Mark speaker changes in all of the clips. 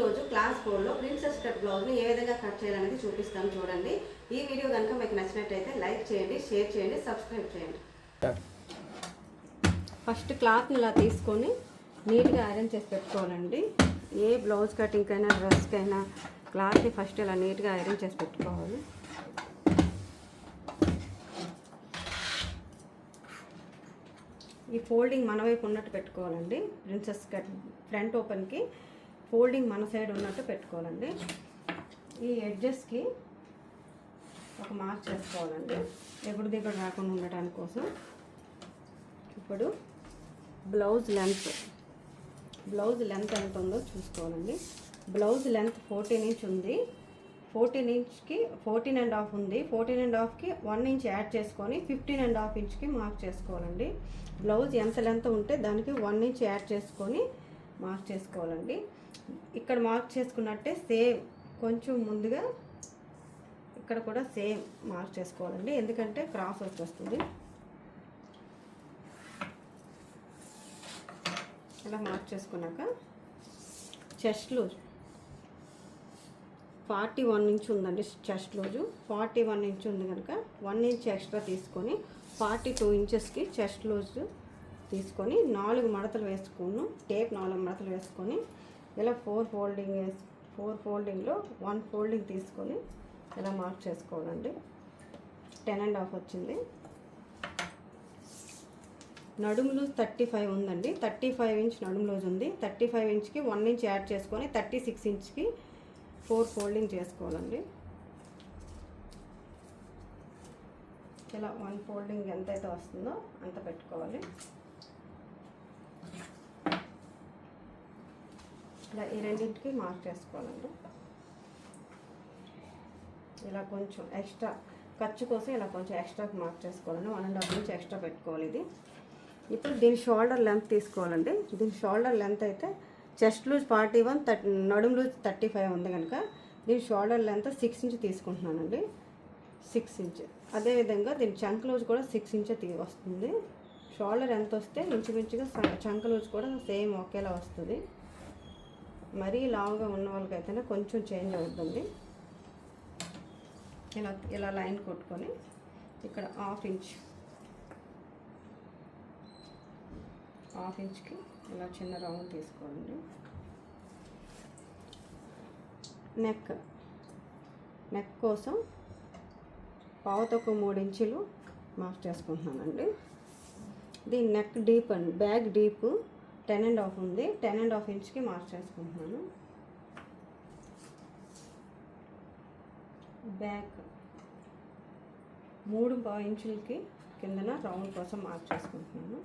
Speaker 1: ఈరోజు class 4లో princess cut బ్లౌజ్ని ఏ విధంగా కట్ చేయాలనేది చూపిస్తాను చూడండి. ఈ వీడియో కనుక మీకు నచ్చినట్టయితే లైక్ చేయండి, షేర్ చేయండి, సబ్స్క్రైబ్ చేయండి. ఫస్ట్ క్లాత్ని ఇలా తీసుకొని నీట్గా ఐరన్ చేసి పెట్టుకోవాలండి. ఏ బ్లౌజ్ కటింగ్కైనా డ్రెస్కైనా క్లాత్ని ఫస్ట్ ఇలా నీట్గా ఐరన్ చేసి పెట్టుకోవాలి. ఈ ఫోల్డింగ్ మన వైపు ఉన్నట్టు పెట్టుకోవాలండి. ప్రిన్సెస్ కట్ ఫ్రంట్ ఓపెన్కి ఫోల్డింగ్ మన సైడ్ ఉన్నట్టు పెట్టుకోవాలండి. ఈ ఎడ్జెస్కి ఒక మార్క్ చేసుకోవాలండి, ఎగుడు దిగుడు రాకుండా ఉండటానికి కోసం. ఇప్పుడు బ్లౌజ్ లెంత్ ఎంత ఉందో చూసుకోవాలండి. బ్లౌజ్ లెంత్ 14 ఇంచ్ ఉంది. 14 ఇంచ్కి 14.5 ఉంది. 14.5కి 1 ఇంచ్ యాడ్ చేసుకొని 15.5 ఇంచ్కి మార్క్ చేసుకోవాలండి. బ్లౌజ్ ఎంత లెంత్ ఉంటే దానికి 1 ఇంచ్ యాడ్ చేసుకొని మార్క్ చేసుకోవాలండి. ఇక్కడ మార్క్ చేసుకున్నట్టే సేమ్ కొంచెం ముందుగా ఇక్కడ కూడా సేమ్ మార్క్ చేసుకోవాలండి, ఎందుకంటే క్రాస్ వచ్చేస్తుంది. ఇలా మార్క్ చేసుకున్నాక చెస్ట్ లూజ్ 41 ఇంచ్ ఉందండి. చెస్ట్ లూజు 41 ఇంచ్ ఉంది కనుక 1 ఇంచ్ ఎక్స్ట్రా తీసుకొని 42 ఇంచెస్కి చెస్ట్ లూజ్ తీసుకొని 4 మడతలు వేసుకుని టేప్ 4 మడతలు వేసుకొని ఇలా 4 ఫోల్డింగ్లో 1 ఫోల్డింగ్ తీసుకొని ఇలా మార్క్ చేసుకోవాలండి. 10.5 వచ్చింది. నడుము లూజ్ 35 ఉందండి. 35 ఇంచ్ నడుము లూజ్ ఉంది. 35 ఇంచ్కి 1 ఇంచ్ యాడ్ చేసుకొని 36 ఇంచ్కి 4 ఫోల్డింగ్ చేసుకోవాలండి. ఇలా 1 ఫోల్డింగ్ ఎంతైతే వస్తుందో అంత పెట్టుకోవాలి. ఇలా ఈ రెండింటికి మార్క్ చేసుకోవాలండి. ఇలా కొంచెం ఎక్స్ట్రా ఖర్చు కోసం ఇలా కొంచెం ఎక్స్ట్రాకి మార్క్ చేసుకోవాలండి. 1.5 ఇంచ్ ఎక్స్ట్రా పెట్టుకోవాలి ఇది. ఇప్పుడు దీని షోల్డర్ లెంత్ తీసుకోవాలండి. దీని షోల్డర్ లెంత్ అయితే చెస్ట్ లూజ్ 41, నడుము లూజ్ 35 ఉంది కనుక దీని షోల్డర్ లెంత్ 6 ఇంచ్ తీసుకుంటున్నానండి. 6 ఇంచ్. అదేవిధంగా దీని చంక్ లూజ్ కూడా 6 ఇంచ్ వస్తుంది. షోల్డర్ ఎంత వస్తే ఇంచుమించుగా చంక్ లూజ్ కూడా సేమ్ ఒకేలా వస్తుంది. మరీ లావుగా ఉన్న వాళ్ళకైతేనే కొంచెం చేంజ్ అవుతుంది. ఇలా లైన్ కొట్టుకొని ఇక్కడ హాఫ్ ఇంచ్కి ఇలా చిన్న రౌండ్ తీసుకోండి. నెక్ కోసం పావుతక్కువ 3 ఇంచులు మార్క్ చేసుకుంటున్నానండి. దీని నెక్ డీప్ అండి, బ్యాక్ డీప్ 10.5 ఉంది. 10.5 ఇంచ్కి మార్క్ చేసుకుంటున్నాను. బ్యాక్ 3.5 ఇంచులకి కిందన రౌండ్ కోసం మార్క్ చేసుకుంటున్నాను.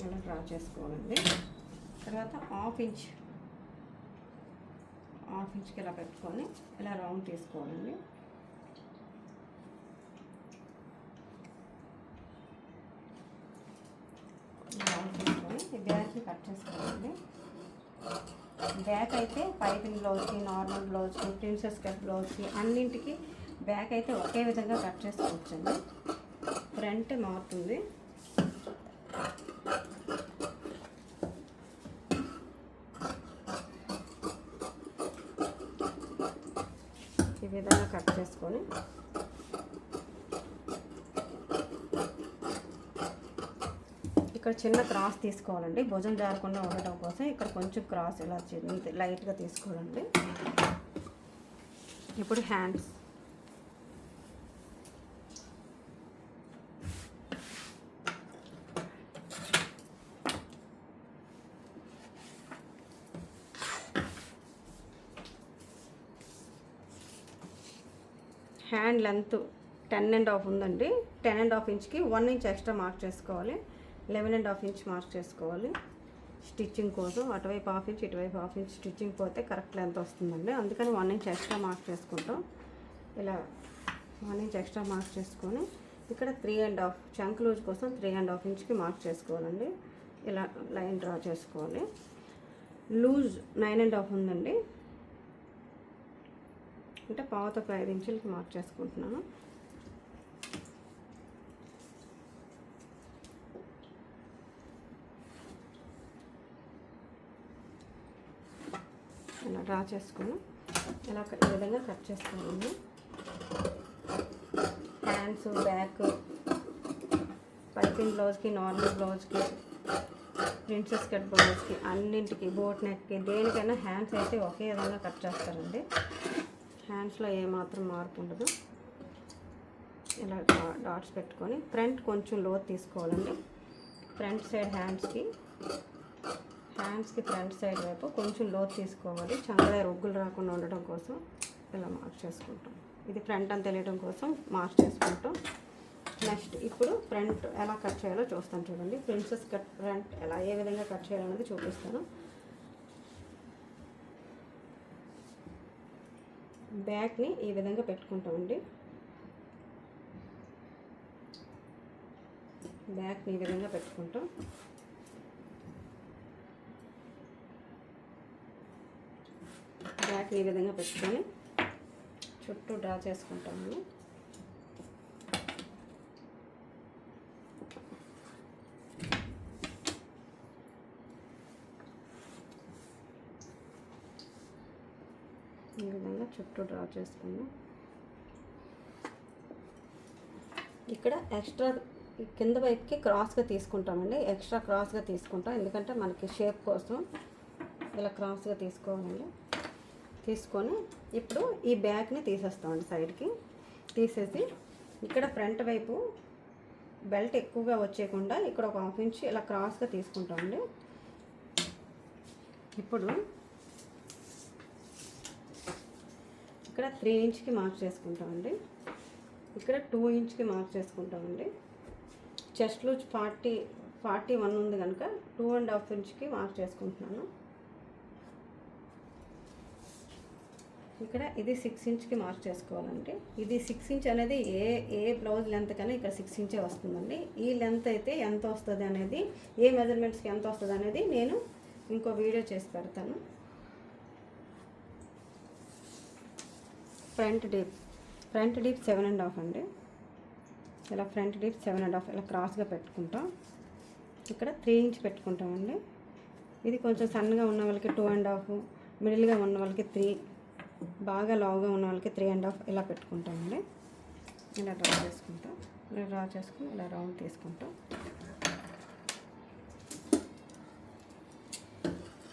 Speaker 1: ఇలా డ్రా చేసుకోవాలండి. తర్వాత హాఫ్ ఇంచ్కి ఇలా పెట్టుకొని ఇలా రౌండ్ తీసుకోవాలండి. రౌండ్ తీసుకొని బ్యాక్ని కట్ చేసుకోవాలండి. బ్యాక్ అయితే పైపింగ్ బ్లౌజ్కి, నార్మల్ బ్లౌజ్కి, ప్రిన్సెస్ కట్ బ్లౌజ్కి అన్నింటికి బ్యాక్ అయితే ఒకే విధంగా కట్ చేసుకోవచ్చండి. ఫ్రంట్ మారుతుంది. ఈ విధంగా కట్ చేసుకొని ఇక్కడ చిన్న క్రాస్ తీసుకోవాలండి. భుజం జారకుండా ఉండటం కోసం ఇక్కడ కొంచెం క్రాస్ ఇలా లైట్గా తీసుకోవాలండి. ఇప్పుడు హ్యాండ్స్ హ్యాండ్ లెంత్ 10.5 ఉందండి. 10.5 ఇంచ్కి 1 ఇంచ్ ఎక్స్ట్రా మార్క్ చేసుకోవాలి. 11.5 ఇంచ్ మార్క్ చేసుకోవాలి. స్టిచ్చింగ్ కోసం అటువైపు హాఫ్ ఇంచ్, ఇటువైపు హాఫ్ ఇంచ్ స్టిచ్చింగ్ పోతే కరెక్ట్ లెంత్ వస్తుందండి. అందుకని 1 ఇంచ్ ఎక్స్ట్రా మార్క్ చేసుకుంటాం. ఇలా 1 ఇంచ్ ఎక్స్ట్రా మార్క్ చేసుకొని ఇక్కడ 3.5 చంక్ లూజ్ కోసం 3.5 ఇంచ్కి మార్క్ చేసుకోవాలండి. ఇలా లైన్ డ్రా చేసుకోవాలి. లూజ్ 9.5 ఉందండి. అంటే పావుతకు 5 ఇంచులకి మార్క్ చేసుకుంటున్నాను. ఇలా డ్రా చేసుకుని ఇలా ఈ విధంగా కట్ చేసుకోవాలి. హ్యాండ్స్, బ్యాక్, పైపింగ్ బ్లౌజ్కి, నార్మల్ బ్లౌజ్కి, ప్రిన్సెస్ కట్ బ్లౌజ్కి, అన్నింటికి, బోట్ నెక్కి, దేనికైనా హ్యాండ్స్ అయితే ఒకే విధంగా కట్ చేస్తారండి. హ్యాండ్స్లో ఏమాత్రం మార్పు ఉండదు. ఇలా డాట్స్ పెట్టుకొని ఫ్రంట్ కొంచెం లోతు తీసుకోవాలండి. ఫ్రంట్ సైడ్ హ్యాండ్స్కి ఫ్రంట్ సైడ్ వైపు కొంచెం లోతు తీసుకోవాలి. చంకగా రొగ్గులు రాకుండా ఉండడం కోసం ఇలా మార్క్ చేసుకుంటాం. ఇది ఫ్రంట్ అని తెలియడం కోసం మార్క్ చేసుకుంటాం. నెక్స్ట్ ఇప్పుడు ఫ్రంట్ ఎలా కట్ చేయాలో చూస్తాను చూడండి. ప్రిన్సెస్ కట్ ఫ్రంట్ ఏ విధంగా కట్ చేయాలనేది చూపిస్తాను. బ్యాక్ని ఈ విధంగా పెట్టుకుంటామండి. బ్యాక్ని ఈ విధంగా పెట్టుకుంటాం. బ్యాక్ని ఈ విధంగా పెట్టుకొని చుట్టూ డ్రా చేసుకుంటాము. ఈ విధంగా చుట్టూ డ్రా చేసుకున్నాం. ఇక్కడ ఎక్స్ట్రా కింద వైపుకి క్రాస్గా తీసుకుంటామండి. ఎక్స్ట్రా క్రాస్గా తీసుకుంటాం, ఎందుకంటే మనకి షేప్ కోసం ఇలా క్రాస్గా తీసుకోవాలండి. తీసుకొని ఇప్పుడు ఈ బ్యాగ్ని తీసేస్తామండి. సైడ్కి తీసేసి ఇక్కడ ఫ్రంట్ వైపు బెల్ట్ ఎక్కువగా వచ్చేయకుండా ఇక్కడ ఒక 1/2 ఇంచ్ ఇలా క్రాస్గా తీసుకుంటామండి. ఇప్పుడు ఇక్కడ 3 ఇంచ్కి మార్క్ చేసుకుంటామండి. ఇక్కడ 2 ఇంచ్కి మార్క్ చేసుకుంటామండి. చెస్ట్ లూజ్ 41 ఉంది కనుక 2.5 ఇంచ్కి మార్క్ చేసుకుంటున్నాను. ఇక్కడ ఇది 6 ఇంచ్కి మార్క్ చేసుకోవాలండి. ఇది 6 ఇంచ్ అనేది ఏ బ్లౌజ్ లెంత్ కానీ ఇక్కడ 6 ఇంచే వస్తుందండి. ఈ లెంత్ అయితే ఎంత వస్తుంది అనేది, ఏ మెజర్మెంట్స్కి ఎంత వస్తుంది అనేది నేను ఇంకో వీడియో చేసి పెడతాను. ఫ్రంట్ డీప్ 7.5 అండి. ఇలా ఫ్రంట్ డీప్ 7.5 ఇలా క్రాస్గా పెట్టుకుంటాం. ఇక్కడ 3 ఇంచ్ పెట్టుకుంటామండి. ఇది కొంచెం సన్నగా ఉన్న వాళ్ళకి 2.5, మిడిల్గా ఉన్న వాళ్ళకి 3, బాగా లావుగా ఉన్న వాళ్ళకి 3.5 ఇలా పెట్టుకుంటామండి. ఇలా డ్రా చేసుకుంటాం. ఇలా డ్రా చేసుకుని ఇలా రౌండ్ తీసుకుంటాం.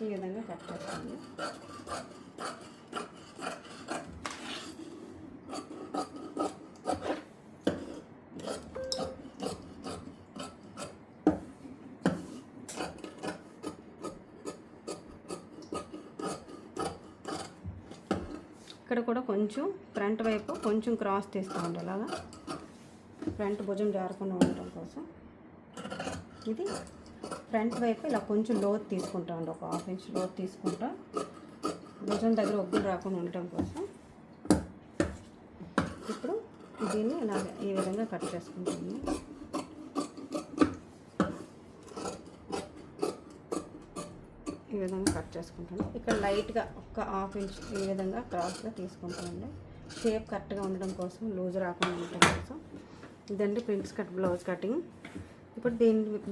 Speaker 1: ఈ విధంగా కట్ చేస్తాము. ఇక్కడ కూడా కొంచెం ఫ్రంట్ వైపు కొంచెం క్రాస్ తీస్తామండి. అలాగా ఫ్రంట్ భుజం జారకుండా ఉండటం కోసం ఇది ఫ్రంట్ వైపు ఇలా కొంచెం లోతు తీసుకుంటామండి. ఒక 1/2 ఇంచ్ లోతు తీసుకుంటాం, భుజం దగ్గర ఒగ్గులు రాకుండా ఉండటం కోసం. ఇప్పుడు దీన్ని ఇలా ఈ విధంగా కట్ చేసుకుంటాము. ఈ విధంగా కట్ చేసుకుంటాను. ఇక్కడ లైట్గా ఒక 1/2 ఇంచ్ ఈ విధంగా క్రాస్గా తీసుకుంటామండి. షేప్ కరెక్ట్గా ఉండడం కోసం, లూజ్ రాకుండా ఉండటం కోసం. ఇదండి ప్రిన్స్ కట్ బ్లౌజ్ కటింగ్. ఇప్పుడు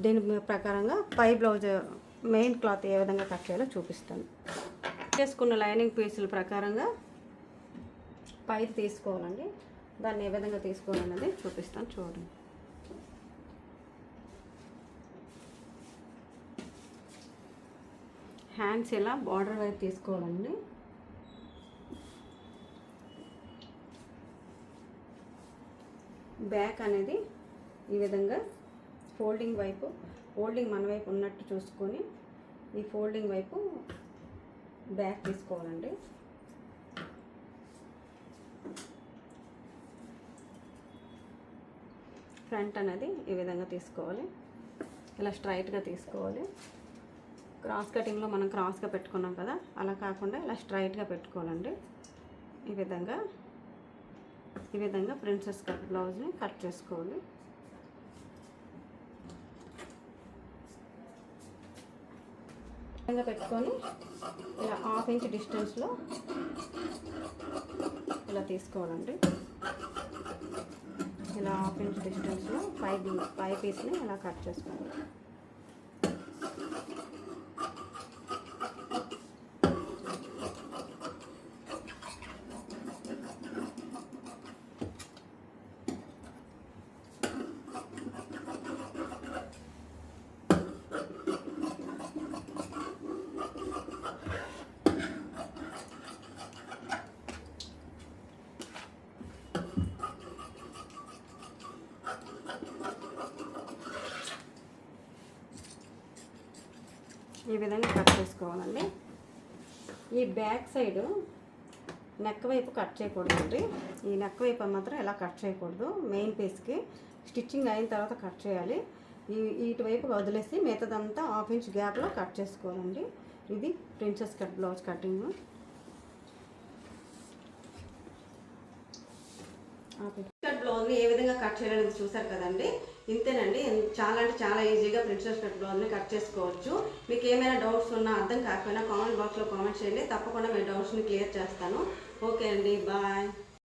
Speaker 1: దీని ప్రకారంగా పై బ్లౌజ్ మెయిన్ క్లాత్ ఏ విధంగా కట్ చేయాలో చూపిస్తాను. చేసుకున్న లైనింగ్ పీసుల ప్రకారంగా పైది తీసుకోవాలండి. దాన్ని ఏ విధంగా తీసుకోవాలన్నది చూపిస్తాను చూడండి. హ్యాండ్స్ ఇలా బార్డర్ వైపు తీసుకోవాలండి. బ్యాక్ అనేది ఈ విధంగా ఫోల్డింగ్ మన వైపు ఉన్నట్టు చూసుకొని ఈ ఫోల్డింగ్ వైపు బ్యాక్ తీసుకోవాలండి. ఫ్రంట్ అనేది ఈ విధంగా తీసుకోవాలి. ఇలా స్ట్రైట్గా తీసుకోవాలి. క్రాస్ కటింగ్లో మనం క్రాస్గా పెట్టుకున్నాం కదా, అలా కాకుండా ఇలా స్ట్రైట్గా పెట్టుకోవాలండి. ఈ విధంగా ప్రిన్సెస్ కట్ బ్లౌజ్ని కట్ చేసుకోవాలి. విధంగా పెట్టుకొని ఇలా 1/2 ఇంచ్ డిస్టెన్స్లో ఇలా తీసుకోవాలండి. ఇలా 1/2 ఇంచ్ డిస్టెన్స్లో పై పీస్ని ఇలా కట్ చేసుకోవాలి. ఈ విధంగా కట్ చేసుకోవాలండి. ఈ బ్యాక్ సైడ్ నెక్ వైపు కట్ చేయకూడదండి. ఈ నెక్ వైపు మాత్రం ఇలా కట్ చేయకూడదు. మెయిన్ పీస్కి స్టిచ్చింగ్ అయిన తర్వాత కట్ చేయాలి. ఇటువైపు వదిలేసి మిగతాదంతా 1/2 ఇంచ్ గ్యాప్లో కట్ చేసుకోవాలండి. ఇది princess cut blouse cutting. Cut బ్లౌజ్ని ఏ విధంగా కట్ చేయాలని చూసారు కదండి. ఇంతేనండి. చాలా అంటే చాలా ఈజీగా ప్రిన్సెస్ కట్ బ్లౌజ్ని కట్ చేసుకోవచ్చు. మీకు ఏమైనా డౌట్స్ ఉన్నా అర్థం కాకపోయినా కామెంట్ బాక్స్లో కామెంట్ చేయండి. తప్పకుండా మీ డౌట్స్ని క్లియర్ చేస్తాను. ఓకే అండి, బాయ్.